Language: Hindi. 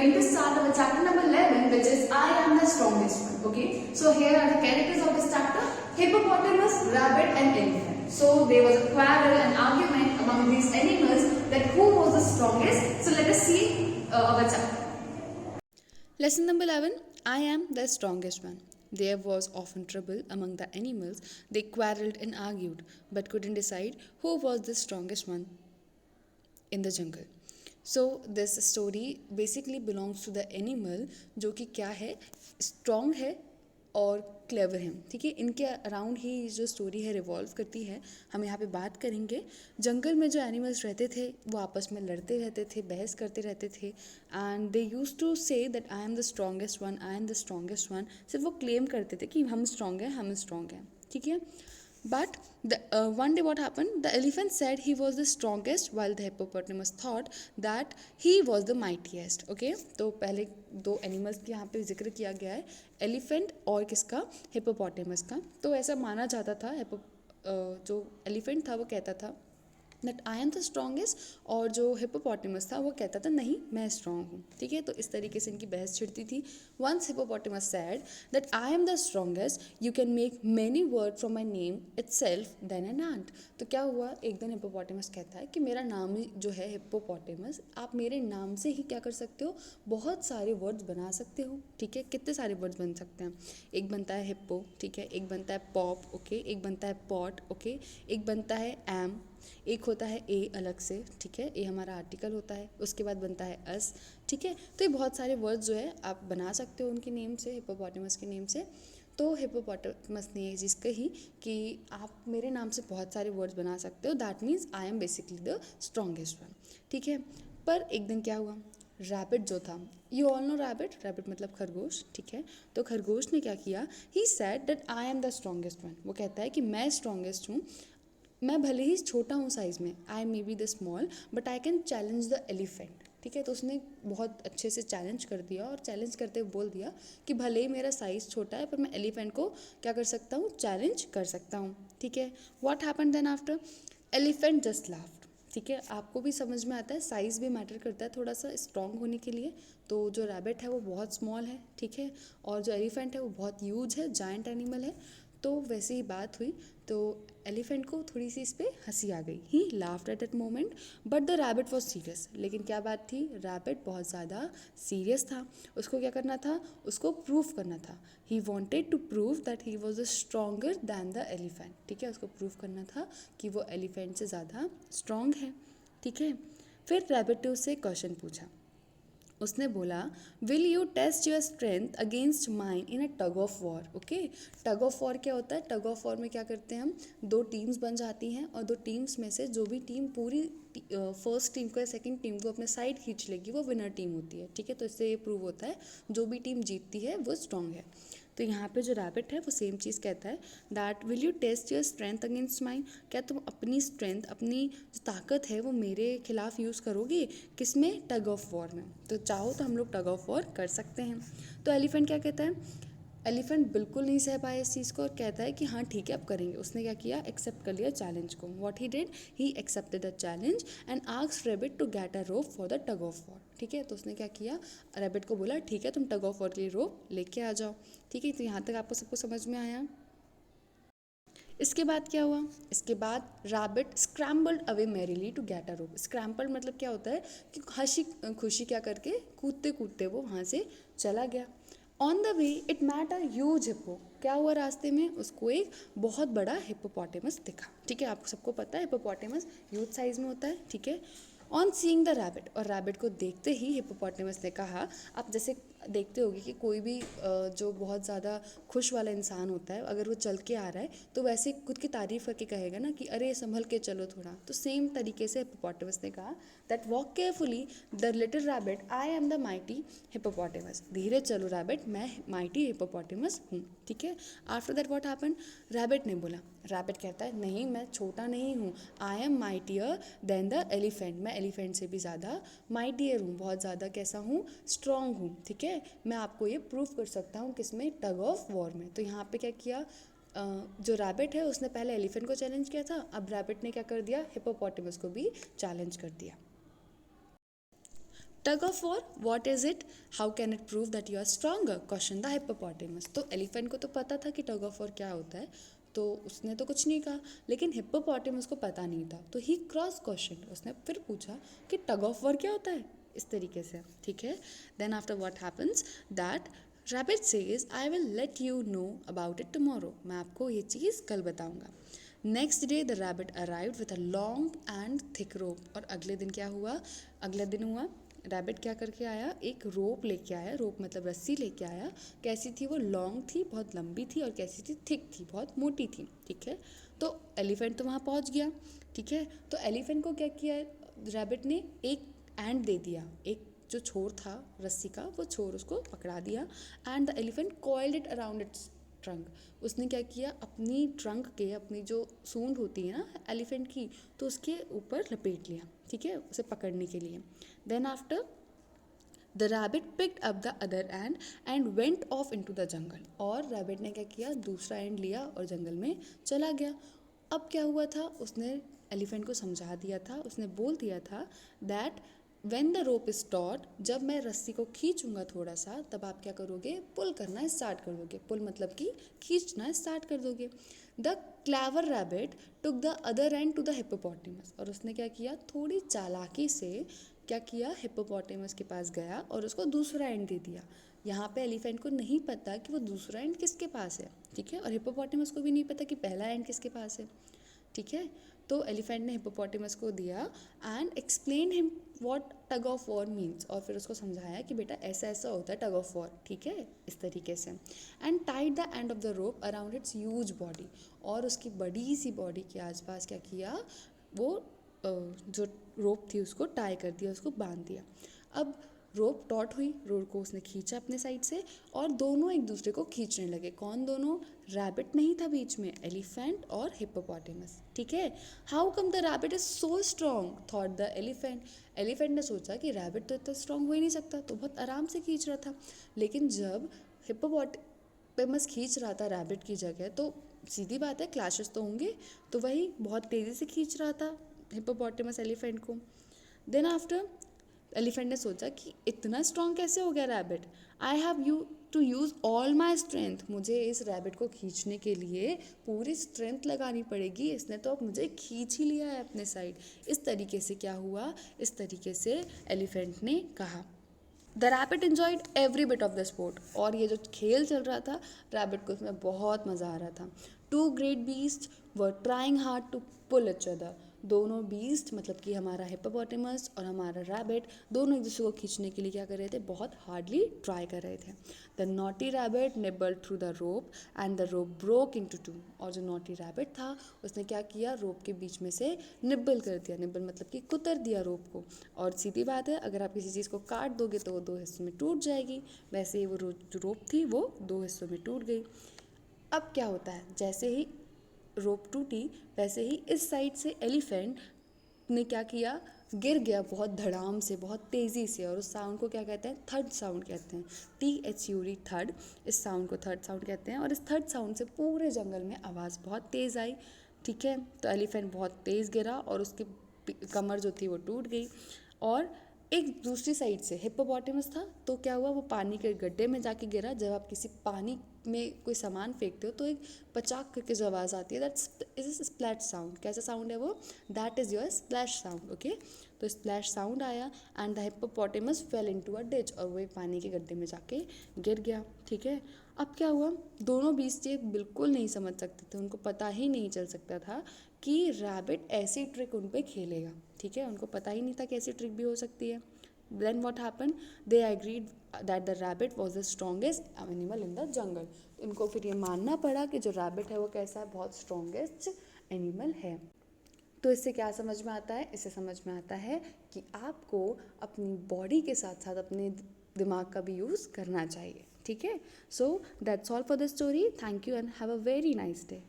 going to start our chapter number 11, which is I am the strongest one. Okay, so here are the characters of this chapter: hippopotamus, rabbit, and elephant. So there was a quarrel and argument among these animals that who was the strongest. So let us see our chapter. Lesson number 11. I am the strongest one. There was often trouble among the animals. They quarreled and argued, but couldn't decide who was the strongest one in the jungle. So this story basically belongs to the animal जो कि क्या है, strong है और क्लेवर है. ठीक है, इनके अराउंड ही जो स्टोरी है रिवॉल्व करती है. हम यहाँ पे बात करेंगे जंगल में जो एनिमल्स रहते थे वो आपस में लड़ते रहते थे, बहस करते रहते थे. And they use to say that I am the strongest one, I am the strongest one. सिर्फ वो क्लेम करते थे कि हम स्ट्रॉन्ग हैं, हम स्ट्रॉन्ग हैं. ठीक है. But one day what happened? The elephant said he was the strongest while the hippopotamus thought that he was the mightiest. Okay, तो पहले दो एनिमल्स के यहाँ पे जिक्र किया गया है, एलिफेंट और किसका, हिप्पोपोटेमस का. तो ऐसा माना जाता था, जो एलिफेंट था वो कहता था that I am the strongest, और जो हिप्पोपोटेमस था वो कहता था नहीं मैं स्ट्रॉन्ग हूँ. ठीक है, तो इस तरीके से इनकी बहस छिड़ती थी. Once hippopotamus said that I am the strongest, you can make many word from my name itself than an ant. तो क्या हुआ, एक दिन हिप्पोपोटेमस कहता है कि मेरा नाम ही जो है हिप्पोपोटेमस, आप मेरे नाम से ही क्या कर सकते हो, बहुत सारे वर्ड्स बना सकते हो. ठीक है, कितने सारे वर्ड्स बन सकते हैं. एक बनता है हिप्पो, ठीक है, एक बनता है पॉप, ओके, एक बनता है पॉट, ओके, एक बनता है एम, एक होता है ए अलग से. ठीक है, ए हमारा आर्टिकल होता है. उसके बाद बनता है अस. ठीक है, तो ये बहुत सारे वर्ड्स जो है आप बना सकते हो उनके नेम से, हिप्पोपोटेमस के नेम से. तो हिप्पोपोटेमस ने ये चीज़ कही कि आप मेरे नाम से बहुत सारे वर्ड्स बना सकते हो, that means I am basically the strongest one. ठीक है, पर एक दिन क्या हुआ, रैबिट जो था, you all know rabbit, rabbit मतलब खरगोश. ठीक है, तो खरगोश ने क्या किया, he said that I am the strongest one. वो कहता है कि मैं स्ट्रॉन्गेस्ट हूँ, मैं भले ही छोटा हूँ साइज़ में, I may be the small but I can challenge the elephant. ठीक है, तो उसने बहुत अच्छे से चैलेंज कर दिया, और चैलेंज करते हुए बोल दिया कि भले ही मेरा साइज़ छोटा है पर मैं एलिफेंट को क्या कर सकता हूँ, चैलेंज कर सकता हूँ. ठीक है, what happened then after, elephant just laughed. ठीक है, आपको भी समझ में आता है साइज़ भी मैटर करता है थोड़ा सा स्ट्रॉन्ग होने के लिए. तो जो रैबिट है वो बहुत स्मॉल है, ठीक है, और जो एलिफेंट है वो बहुत ह्यूज है, जायंट एनिमल है. तो वैसे ही बात हुई, तो एलिफेंट को थोड़ी सी इस पर हंसी आ गई. ही laughed at that moment but the rabbit was serious. लेकिन क्या बात थी, रैबिट बहुत ज़्यादा सीरियस था. उसको क्या करना था, उसको प्रूव करना था. He wanted to prove that he was stronger than the elephant. ठीक है, उसको प्रूव करना था कि वो एलिफेंट से ज़्यादा स्ट्रॉन्ग है. ठीक है, फिर रैबिट ने उससे क्वेश्चन पूछा. उसने बोला, will you test your strength against mine in a tug of war. Okay, tug of war क्या होता है, टग ऑफ वॉर में क्या करते हैं हम, दो टीम्स बन जाती हैं, और दो टीम्स में से जो भी टीम पूरी फर्स्ट टीम को या सेकंड टीम को अपने साइड खींच लेगी वो विनर टीम होती है. ठीक है, तो इससे ये प्रूव होता है जो भी टीम जीतती है वो स्ट्रांग है. तो यहाँ पे जो रैबिट है वो सेम चीज़ कहता है that will you test your strength against mine, क्या तुम अपनी स्ट्रेंथ, अपनी जो ताकत है वो मेरे खिलाफ यूज़ करोगे, किस में, टग ऑफ वॉर में. तो चाहो तो हम लोग टग ऑफ वॉर कर सकते हैं. तो एलिफेंट क्या कहता है, एलिफेंट बिल्कुल नहीं सह पाया इस चीज़ को और कहता है कि हाँ ठीक है अब करेंगे. उसने क्या किया, एक्सेप्ट कर लिया चैलेंज को. What he did, he accepted the challenge and asked rabbit to get a rope for the tug of war. ठीक है, तो उसने क्या किया, रैबिट को बोला ठीक है तुम टग ऑफ वॉर के लिए रोप लेके आ जाओ. ठीक है, तो यहाँ तक आपको सबको समझ में आया. इसके बाद क्या हुआ, इसके बाद rabbit scrambled away merrily to get a rope. Scrambled मतलब क्या होता है कि हंसी खुशी क्या करके कूदते कूदते वो वहाँ से चला गया. On the way it met a huge hippo. क्या हुआ रास्ते में, उसको एक बहुत बड़ा हिप्पोपोटेमस दिखा. ठीक है, आपको सबको पता है हिप्पोपोटेमस ह्यूज साइज में होता है. ठीक है, ऑन सीइंग द रैबिट, और रैबिट को देखते ही हिप्पोपोटेमस ने कहा, आप जैसे देखते होगे कि कोई भी जो बहुत ज़्यादा खुश वाला इंसान होता है अगर वो चल के आ रहा है तो वैसे खुद की तारीफ़ करके कहेगा ना कि अरे संभल के चलो थोड़ा. तो सेम तरीके से हिप्पोपोटेमस ने कहा that walk carefully the little rabbit, I am the mighty hippopotamus. धीरे चलो रैबिट, मैं माइटी हिप्पोपोटेमस हूँ. ठीक है, after that what happened, rabbit ने बोला, रैबिट कहता है नहीं मैं छोटा नहीं हूँ, I am mightier than the elephant. मैं एलिफेंट से भी ज़्यादा माइटियर हूँ, बहुत ज़्यादा कैसा हूँ, स्ट्रॉन्ग हूँ. ठीक है, मैं आपको ये प्रूव कर सकता हूँ किसमें, टग ऑफ वॉर में. तो यहाँ पे क्या किया, जो रैबिट है उसने पहले एलिफेंट को चैलेंज किया था, अब रैबिट ने क्या कर दिया, हिप्पोपोटेमस को भी चैलेंज कर दिया. Tug of war, what is it, how can it prove that you are stronger, question the hippopotamus. तो एलिफेंट को तो पता था कि टग ऑफ वॉर क्या होता है, तो उसने तो कुछ नहीं कहा, लेकिन हिप्पोपोटेमस को पता नहीं था, तो ही क्रॉस क्वेश्चन, उसने फिर पूछा कि टग ऑफ वॉर क्या होता है, इस तरीके से, ठीक है। Then after what happens that rabbit says I will let you know about it tomorrow, मैं आपको ये चीज़ कल बताऊंगा। Next day the rabbit arrived with a long and thick rope, और अगले दिन क्या हुआ, अगले दिन हुआ रैबिट क्या करके आया, एक रोप लेके आया, रोप मतलब रस्सी लेके आया, कैसी थी वो, लॉन्ग थी, बहुत लंबी थी, और कैसी थी, थिक थी, बहुत मोटी थी, ठीक है। तो एलिफेंट तो वहाँ पहुँच गया, ठीक है। तो एलिफेंट को क्या किया, रैबिट ने एक एंड दे दिया, एक जो छोर था रस्सी का, वो छोर उसको पकड़ा दिया, and the elephant coiled it around its trunk, उसने क्या किया, अपनी ट्रंक के, अपनी जो सूंड होती है ना एलिफेंट की, तो उसके ऊपर लपेट लिया, ठीक है, उसे पकड़ने के लिए। Then after the rabbit picked up the other end and went off into the jungle, और रैबिट ने क्या किया, दूसरा एंड लिया और जंगल में चला गया। अब क्या हुआ था, उसने एलिफेंट को समझा दिया था, उसने बोल दिया था that when the rope is taught, जब मैं रस्सी को खींचूंगा थोड़ा सा, तब आप क्या करोगे, पुल करना स्टार्ट कर दोगे, पुल मतलब कि खींचना स्टार्ट कर दोगे। The clever rabbit took the other end to the hippopotamus, और उसने क्या किया, थोड़ी चालाकी से क्या किया, हिप्पोपोटेमस के पास गया और उसको दूसरा एंड दे दिया। यहाँ पे एलिफेंट को नहीं पता कि वो दूसरा एंड किसके पास है, ठीक है, और हिप्पोपोटेमस को भी नहीं पता कि पहला एंड किसके पास है, ठीक है। तो एलिफेंट ने हिप्पोपोटेमस को दिया and explain him what tug of war means, और फिर उसको समझाया कि बेटा ऐसा ऐसा होता है टग ऑफ वॉर, ठीक है, इस तरीके से। And tied the end of the rope around its huge body, और उसकी बड़ी सी बॉडी के आसपास क्या किया, वो जो रोप थी उसको टाई कर दिया, उसको बांध दिया। अब रोप टॉट हुई, रोप को उसने खींचा अपने साइड से, और दोनों एक दूसरे को खींचने लगे। कौन दोनों, रैबिट नहीं था बीच में, एलिफेंट और हिप्पोपोटेमस, ठीक है। How come the rabbit is so strong, thought the elephant, elephant ने सोचा कि रैबिट तो इतना स्ट्रॉन्ग हो ही नहीं सकता, तो बहुत आराम से खींच रहा था। लेकिन जब हिप्पोपोटेमस खींच रहा था रैबिट की जगह, तो सीधी बात है क्लैशेस तो होंगे, तो वही बहुत तेज़ी से खींच रहा था हिप्पोपोटेमस एलिफेंट को। देन आफ्टर एलिफेंट ने सोचा कि इतना स्ट्रॉन्ग कैसे हो गया rabbit, I have you to use all my strength, मुझे इस रैबिट को खींचने के लिए पूरी स्ट्रेंथ लगानी पड़ेगी, इसने तो अब मुझे खींच ही लिया है अपने साइड। इस तरीके से क्या हुआ, इस तरीके से एलिफेंट ने कहा। The rabbit enjoyed every bit of the sport, और ये जो खेल चल रहा था रैबिट को उसमें बहुत मज़ा आ रहा था। Two great beast were trying hard to pull each other, दोनों बीस्ट मतलब कि हमारा हिप्पोपोटेमस और हमारा रैबिट, दोनों एक दूसरे को खींचने के लिए क्या कर रहे थे, बहुत हार्डली ट्राई कर रहे थे। The naughty rabbit nibbled through the rope and the rope broke into two, और जो नॉटी रैबिट था उसने क्या किया, रोप के बीच में से निब्बल कर दिया, निब्बल मतलब कि कुतर दिया रोप को, और सीधी बात है अगर आप किसी चीज़ को काट दोगे तो वो दो हिस्सों में टूट जाएगी, वैसे ही वो जो रोप थी वो दो हिस्सों में टूट गई। अब क्या होता है, जैसे ही रोप टूटी वैसे ही इस साइड से एलिफेंट ने क्या किया, गिर गया बहुत धड़ाम से, बहुत तेज़ी से, और उस साउंड को क्या कहते हैं, थर्ड साउंड कहते हैं, THUD थर्ड, इस साउंड को थर्ड साउंड कहते हैं। और इस थर्ड साउंड से पूरे जंगल में आवाज़ बहुत तेज़ आई, ठीक है। तो एलिफेंट बहुत तेज़ गिरा और उसकी कमर जो थी वो टूट गई। और एक दूसरी साइड से हिप्पोपोटेमस था, तो क्या हुआ, वो पानी के गड्ढे में जाके गिरा। जब आप किसी पानी में कोई सामान फेंकते हो तो एक पचाक करके जो आवाज़ आती है, दैट इज स्प्लैश साउंड। कैसा साउंड है वो, that is your splash sound, okay. तो स्प्लैश साउंड आया and the hippopotamus fail into a ditch, और वो एक पानी के गड्ढे में जाके गिर गया, ठीक है। अब क्या हुआ, दोनों बीस्ट ये बिल्कुल नहीं समझ सकते थे, उनको पता ही नहीं चल सकता था कि रैबिट ऐसी ट्रिक उन पे खेलेगा, ठीक है, उनको पता ही नहीं था कि ऐसी ट्रिक भी हो सकती है। Then what happened? They agreed that the rabbit was the strongest animal in the jungle. तो इनको फिर ये मानना पड़ा कि जो रैबिट है वो कैसा है, बहुत स्ट्रॉन्गेस्ट एनिमल है। तो इससे क्या समझ में आता है, इससे समझ में आता है कि आपको अपनी बॉडी के साथ साथ अपने दिमाग का भी यूज़ करना चाहिए, ठीक है। So that's all for the story. Thank you and have a very nice day.